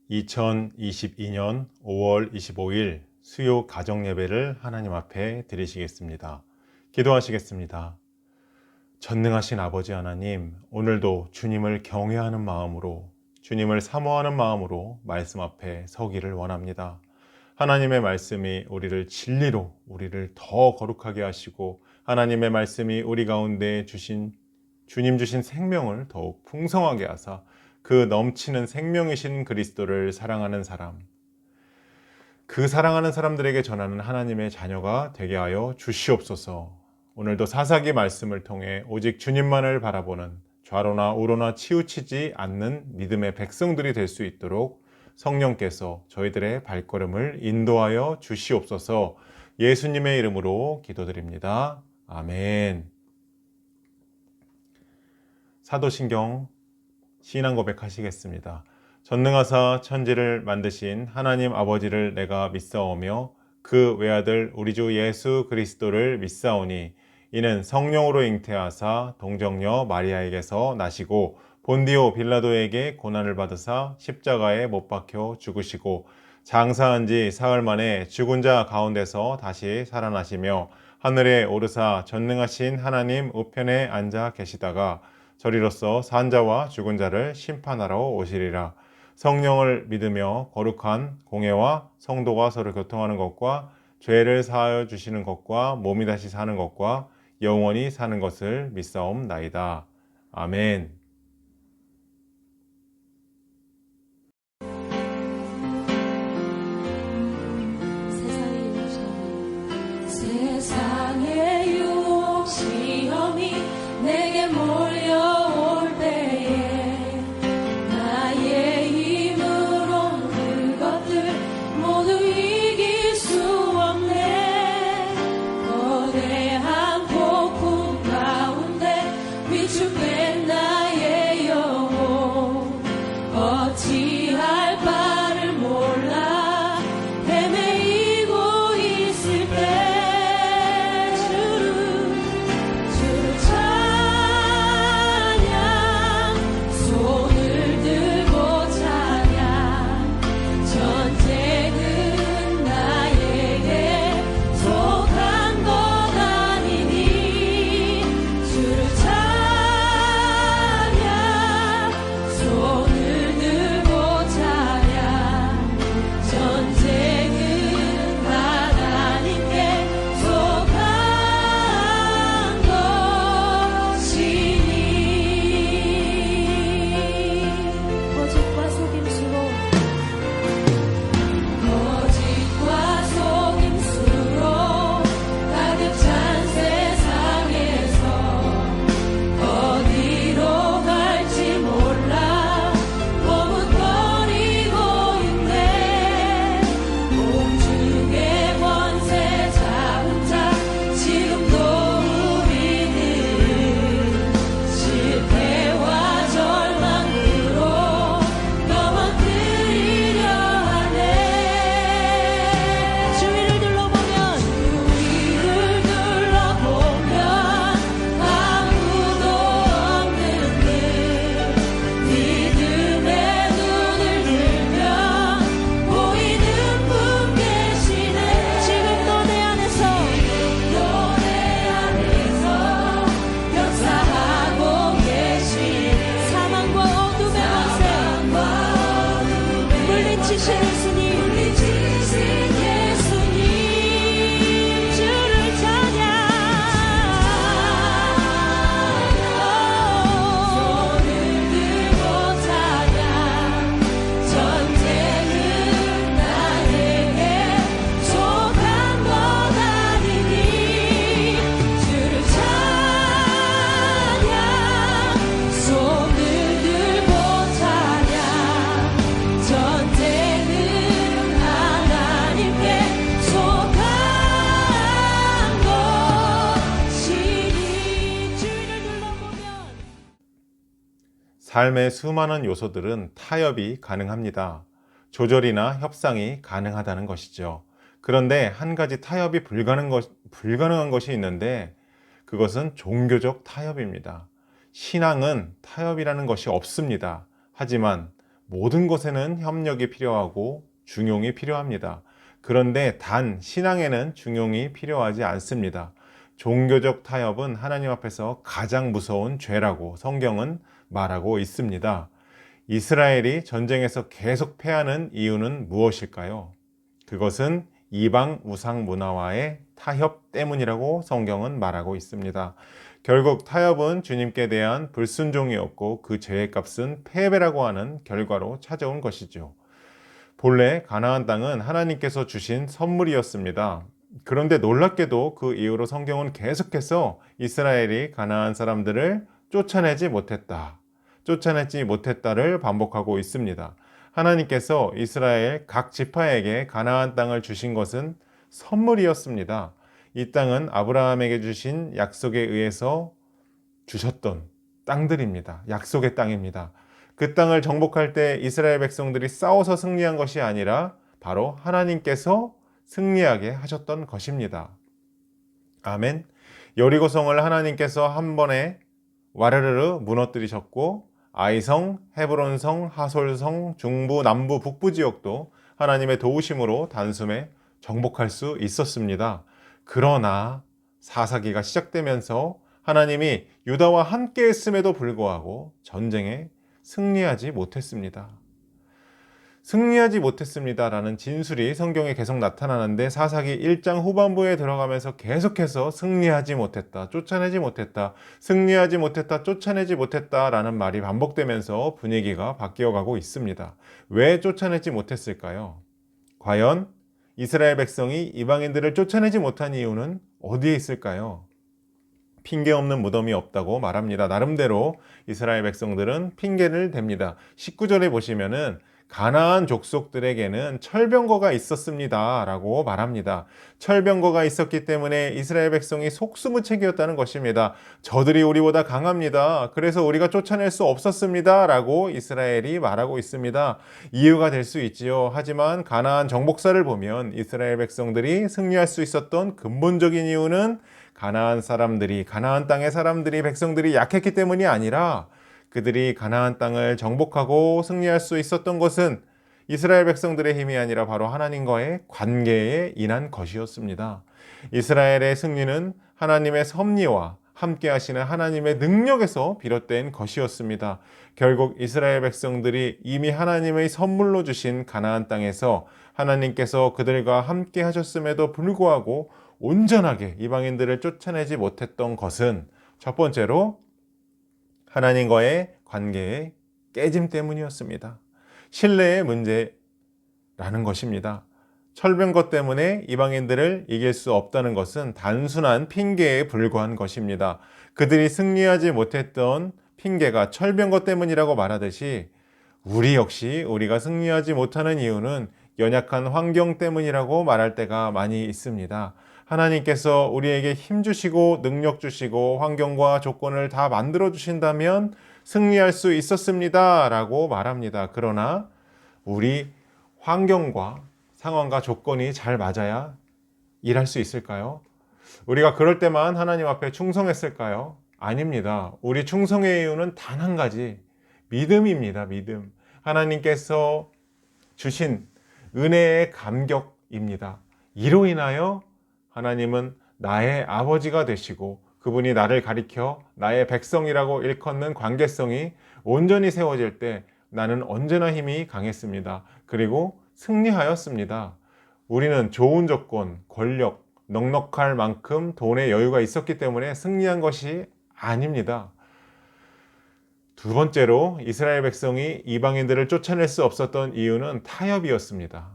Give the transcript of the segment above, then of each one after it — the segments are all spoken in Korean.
2022년 5월 25일 수요 가정 예배를 하나님 앞에 드리시겠습니다. 기도하시겠습니다. 전능하신 아버지 하나님, 오늘도 주님을 경외하는 마음으로, 주님을 사모하는 마음으로 말씀 앞에 서기를 원합니다. 하나님의 말씀이 우리를 진리로, 우리를 더 거룩하게 하시고, 하나님의 말씀이 우리 가운데 주님 주신 생명을 더욱 풍성하게 하사 그 넘치는 생명이신 그리스도를 사랑하는 사람, 그 사랑하는 사람들에게 전하는 하나님의 자녀가 되게 하여 주시옵소서. 오늘도 사사기 말씀을 통해 오직 주님만을 바라보는, 좌로나 우로나 치우치지 않는 믿음의 백성들이 될 수 있도록 성령께서 저희들의 발걸음을 인도하여 주시옵소서. 예수님의 이름으로 기도드립니다. 아멘. 사도신경 신앙 고백하시겠습니다. 전능하사 천지를 만드신 하나님 아버지를 내가 믿사오며 그 외아들 우리 주 예수 그리스도를 믿사오니 이는 성령으로 잉태하사 동정녀 마리아에게서 나시고 본디오 빌라도에게 고난을 받으사 십자가에 못 박혀 죽으시고 장사한 지 사흘 만에 죽은 자 가운데서 다시 살아나시며 하늘에 오르사 전능하신 하나님 우편에 앉아 계시다가 저리로서 산자와 죽은 자를 심판하러 오시리라. 성령을 믿으며 거룩한 공예와 성도가 서로 교통하는 것과 죄를 사하여 주시는 것과 몸이 다시 사는 것과 영원히 사는 것을 믿사옵나이다. 아멘. 세상의 유혹 시험이 내게 몰려올 때에 나의 힘으론 그것들 모두 이길 수 없네. 거대한 폭풍 가운데 위축된 나의 영혼 어찌할 바를 몰라 헤매이고 있을 때 삶의 수많은 요소들은 타협이 가능합니다. 조절이나 협상이 가능하다는 것이죠. 그런데 한 가지 타협이 불가능한 것이 있는데 그것은 종교적 타협입니다. 신앙은 타협이라는 것이 없습니다. 하지만 모든 것에는 협력이 필요하고 중용이 필요합니다. 그런데 단 신앙에는 중용이 필요하지 않습니다. 종교적 타협은 하나님 앞에서 가장 무서운 죄라고 성경은 말하고 있습니다. 이스라엘이 전쟁에서 계속 패하는 이유는 무엇일까요? 그것은 이방 우상 문화와의 타협 때문이라고 성경은 말하고 있습니다. 결국 타협은 주님께 대한 불순종이었고 그 죄의 값은 패배라고 하는 결과로 찾아온 것이죠. 본래 가나안 땅은 하나님께서 주신 선물이었습니다. 그런데 놀랍게도 그 이후로 성경은 계속해서 이스라엘이 가나안 사람들을 쫓아내지 못했다를 반복하고 있습니다. 하나님께서 이스라엘 각 지파에게 가나안 땅을 주신 것은 선물이었습니다. 이 땅은 아브라함에게 주신 약속에 의해서 주셨던 땅들입니다. 약속의 땅입니다. 그 땅을 정복할 때 이스라엘 백성들이 싸워서 승리한 것이 아니라 바로 하나님께서 승리하게 하셨던 것입니다. 아멘. 여리고성을 하나님께서 한 번에 와르르르 무너뜨리셨고 아이성, 헤브론성, 하솔성, 중부, 남부, 북부 지역도 하나님의 도우심으로 단숨에 정복할 수 있었습니다. 그러나 사사기가 시작되면서 하나님이 유다와 함께 했음에도 불구하고 전쟁에 승리하지 못했습니다. 승리하지 못했습니다라는 진술이 성경에 계속 나타나는데 사사기 1장 후반부에 들어가면서 계속해서 승리하지 못했다, 쫓아내지 못했다, 승리하지 못했다, 쫓아내지 못했다라는 말이 반복되면서 분위기가 바뀌어가고 있습니다. 왜 쫓아내지 못했을까요? 과연 이스라엘 백성이 이방인들을 쫓아내지 못한 이유는 어디에 있을까요? 핑계 없는 무덤이 없다고 말합니다. 나름대로 이스라엘 백성들은 핑계를 댑니다. 19절에 보시면은 가나안 족속들에게는 철병거가 있었습니다 라고 말합니다. 철병거가 있었기 때문에 이스라엘 백성이 속수무책이었다는 것입니다. 저들이 우리보다 강합니다. 그래서 우리가 쫓아낼 수 없었습니다 라고 이스라엘이 말하고 있습니다. 이유가 될 수 있지요. 하지만 가나안 정복사를 보면 이스라엘 백성들이 승리할 수 있었던 근본적인 이유는 가나안 땅의 사람들이 백성들이 약했기 때문이 아니라 그들이 가나안 땅을 정복하고 승리할 수 있었던 것은 이스라엘 백성들의 힘이 아니라 바로 하나님과의 관계에 인한 것이었습니다. 이스라엘의 승리는 하나님의 섭리와 함께 하시는 하나님의 능력에서 비롯된 것이었습니다. 결국 이스라엘 백성들이 이미 하나님의 선물로 주신 가나안 땅에서 하나님께서 그들과 함께 하셨음에도 불구하고 온전하게 이방인들을 쫓아내지 못했던 것은 첫 번째로 하나님과의 관계의 깨짐 때문이었습니다. 신뢰의 문제라는 것입니다. 철병거 때문에 이방인들을 이길 수 없다는 것은 단순한 핑계에 불과한 것입니다. 그들이 승리하지 못했던 핑계가 철병거 때문이라고 말하듯이 우리 역시 우리가 승리하지 못하는 이유는 연약한 환경 때문이라고 말할 때가 많이 있습니다. 하나님께서 우리에게 힘 주시고 능력 주시고 환경과 조건을 다 만들어 주신다면 승리할 수 있었습니다 라고 말합니다. 그러나 우리 환경과 상황과 조건이 잘 맞아야 일할 수 있을까요? 우리가 그럴 때만 하나님 앞에 충성했을까요? 아닙니다. 우리 충성의 이유는 단 한 가지, 믿음입니다. 믿음. 하나님께서 주신 은혜의 감격입니다. 이로 인하여 하나님은 나의 아버지가 되시고 그분이 나를 가리켜 나의 백성이라고 일컫는 관계성이 온전히 세워질 때 나는 언제나 힘이 강했습니다. 그리고 승리하였습니다. 우리는 좋은 조건, 권력, 넉넉할 만큼 돈의 여유가 있었기 때문에 승리한 것이 아닙니다. 두 번째로 이스라엘 백성이 이방인들을 쫓아낼 수 없었던 이유는 타협이었습니다.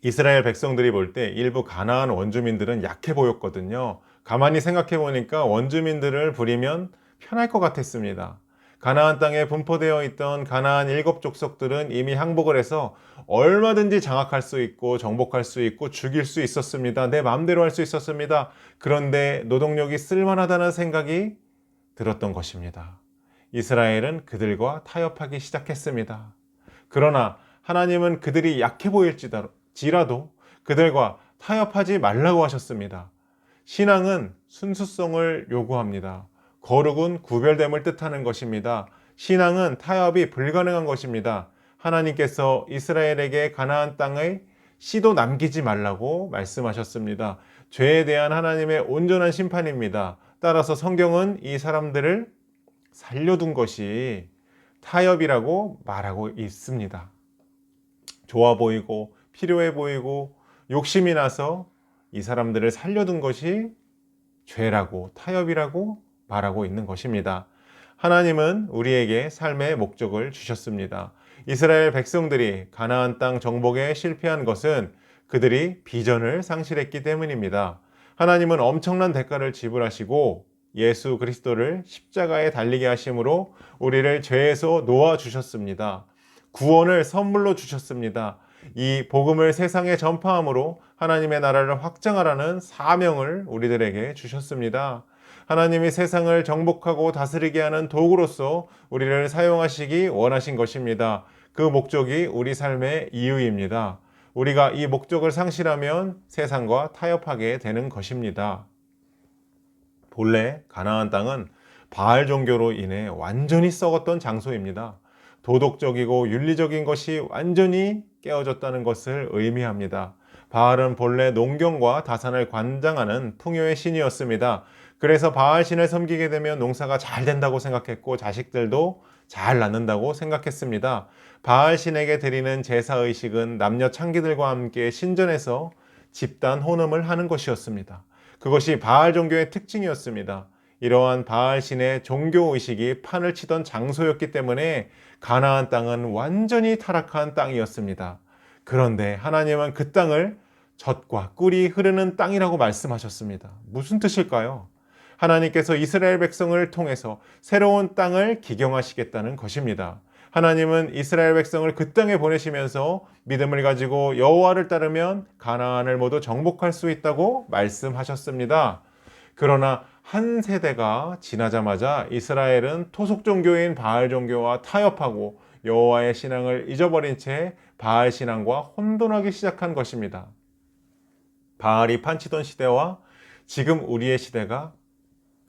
이스라엘 백성들이 볼 때 일부 가나안 원주민들은 약해 보였거든요. 가만히 생각해 보니까 원주민들을 부리면 편할 것 같았습니다. 가나안 땅에 분포되어 있던 가나안 7족속들은 이미 항복을 해서 얼마든지 장악할 수 있고 정복할 수 있고 죽일 수 있었습니다. 내 마음대로 할 수 있었습니다. 그런데 노동력이 쓸만하다는 생각이 들었던 것입니다. 이스라엘은 그들과 타협하기 시작했습니다. 그러나 하나님은 그들이 약해 보일지라도 그들과 타협하지 말라고 하셨습니다. 신앙은 순수성을 요구합니다. 거룩은 구별됨을 뜻하는 것입니다. 신앙은 타협이 불가능한 것입니다. 하나님께서 이스라엘에게 가나안 땅의 씨도 남기지 말라고 말씀하셨습니다. 죄에 대한 하나님의 온전한 심판입니다. 따라서 성경은 이 사람들을 살려둔 것이 타협이라고 말하고 있습니다. 좋아 보이고 필요해 보이고 욕심이 나서 이 사람들을 살려둔 것이 죄라고 타협이라고 말하고 있는 것입니다. 하나님은 우리에게 삶의 목적을 주셨습니다. 이스라엘 백성들이 가나안 땅 정복에 실패한 것은 그들이 비전을 상실했기 때문입니다. 하나님은 엄청난 대가를 지불하시고 예수 그리스도를 십자가에 달리게 하심으로 우리를 죄에서 놓아주셨습니다. 구원을 선물로 주셨습니다. 이 복음을 세상에 전파함으로 하나님의 나라를 확장하라는 사명을 우리들에게 주셨습니다. 하나님이 세상을 정복하고 다스리게 하는 도구로서 우리를 사용하시기 원하신 것입니다. 그 목적이 우리 삶의 이유입니다. 우리가 이 목적을 상실하면 세상과 타협하게 되는 것입니다. 본래 가나안 땅은 바알 종교로 인해 완전히 썩었던 장소입니다. 도덕적이고 윤리적인 것이 완전히 깨어졌다는 것을 의미합니다. 바알은 본래 농경과 다산을 관장하는 풍요의 신이었습니다. 그래서 바알 신을 섬기게 되면 농사가 잘 된다고 생각했고 자식들도 잘 낳는다고 생각했습니다. 바알 신에게 드리는 제사의식은 남녀 창기들과 함께 신전에서 집단 혼음을 하는 것이었습니다. 그것이 바알 종교의 특징이었습니다. 이러한 바알 신의 종교의식이 판을 치던 장소였기 때문에 가나안 땅은 완전히 타락한 땅이었습니다. 그런데 하나님은 그 땅을 젖과 꿀이 흐르는 땅이라고 말씀하셨습니다. 무슨 뜻일까요? 하나님께서 이스라엘 백성을 통해서 새로운 땅을 기경하시겠다는 것입니다. 하나님은 이스라엘 백성을 그 땅에 보내시면서 믿음을 가지고 여호와를 따르면 가나안을 모두 정복할 수 있다고 말씀하셨습니다. 그러나 한 세대가 지나자마자 이스라엘은 토속 종교인 바알 종교와 타협하고 여호와의 신앙을 잊어버린 채 바알 신앙과 혼돈하기 시작한 것입니다. 바알이 판치던 시대와 지금 우리의 시대가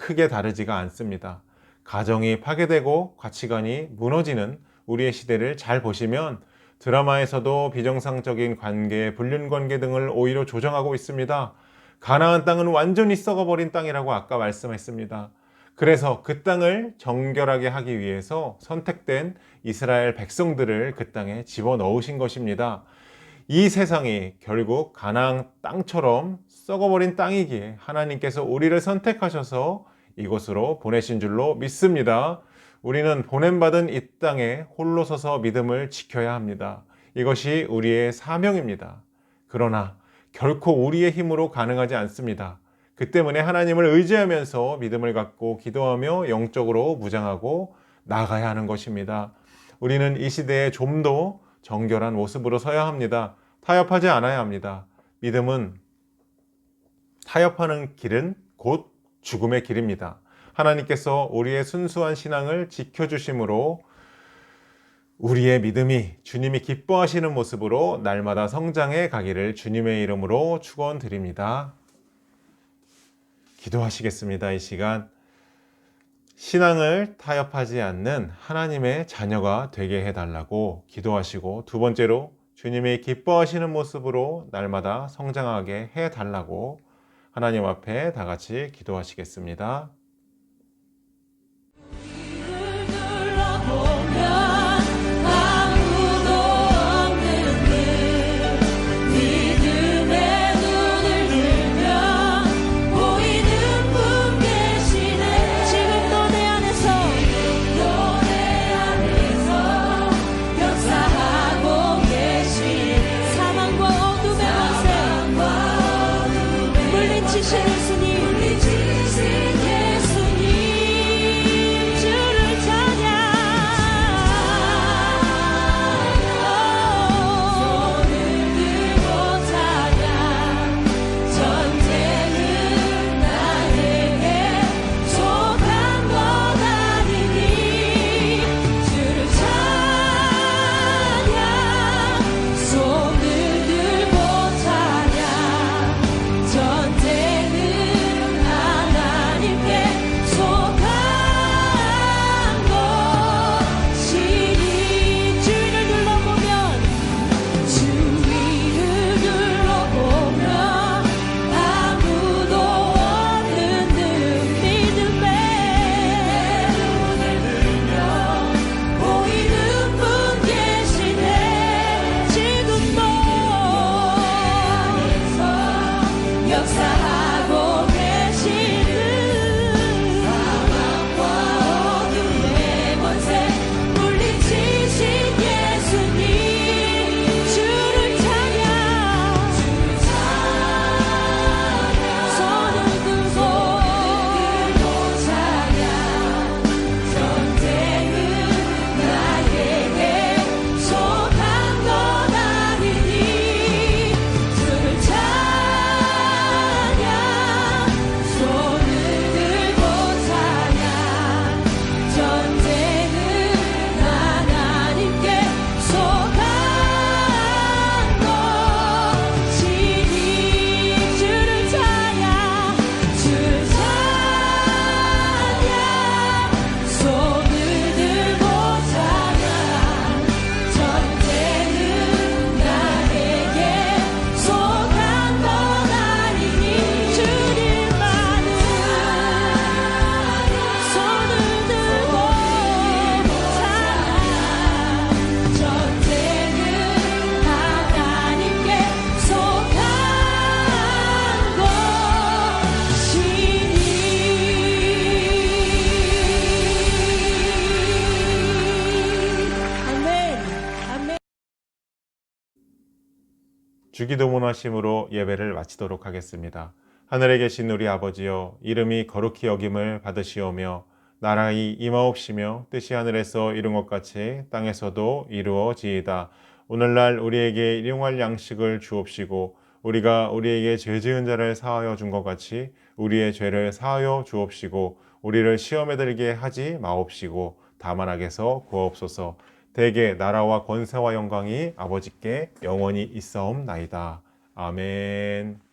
크게 다르지가 않습니다. 가정이 파괴되고 가치관이 무너지는 우리의 시대를 잘 보시면 드라마에서도 비정상적인 관계, 불륜관계 등을 오히려 조정하고 있습니다. 가나안 땅은 완전히 썩어버린 땅이라고 아까 말씀했습니다. 그래서 그 땅을 정결하게 하기 위해서 선택된 이스라엘 백성들을 그 땅에 집어넣으신 것입니다. 이 세상이 결국 가나안 땅처럼 썩어버린 땅이기에 하나님께서 우리를 선택하셔서 이곳으로 보내신 줄로 믿습니다. 우리는 보냄받은 이 땅에 홀로 서서 믿음을 지켜야 합니다. 이것이 우리의 사명입니다. 그러나 결코 우리의 힘으로 가능하지 않습니다. 그 때문에 하나님을 의지하면서 믿음을 갖고 기도하며 영적으로 무장하고 나가야 하는 것입니다. 우리는 이 시대에 좀 더 정결한 모습으로 서야 합니다. 타협하지 않아야 합니다. 믿음은 타협하는 길은 곧 죽음의 길입니다. 하나님께서 우리의 순수한 신앙을 지켜주심으로 우리의 믿음이 주님이 기뻐하시는 모습으로 날마다 성장해 가기를 주님의 이름으로 축원드립니다. 기도하시겠습니다. 이 시간 신앙을 타협하지 않는 하나님의 자녀가 되게 해달라고 기도하시고, 두 번째로 주님이 기뻐하시는 모습으로 날마다 성장하게 해달라고 하나님 앞에 다 같이 기도하시겠습니다. 물리치신 예수님 주기도문 하심으로 예배를 마치도록 하겠습니다. 하늘에 계신 우리 아버지여, 이름이 거룩히 여김을 받으시오며 나라의 임하옵시며 뜻이 하늘에서 이룬 것 같이 땅에서도 이루어지이다. 오늘날 우리에게 일용할 양식을 주옵시고 우리가 우리에게 죄 지은 자를 사하여 준 것 같이 우리의 죄를 사하여 주옵시고 우리를 시험에 들게 하지 마옵시고 다만 악에서 구하옵소서. 대개 나라와 권세와 영광이 아버지께 영원히 있사옵나이다. 아멘.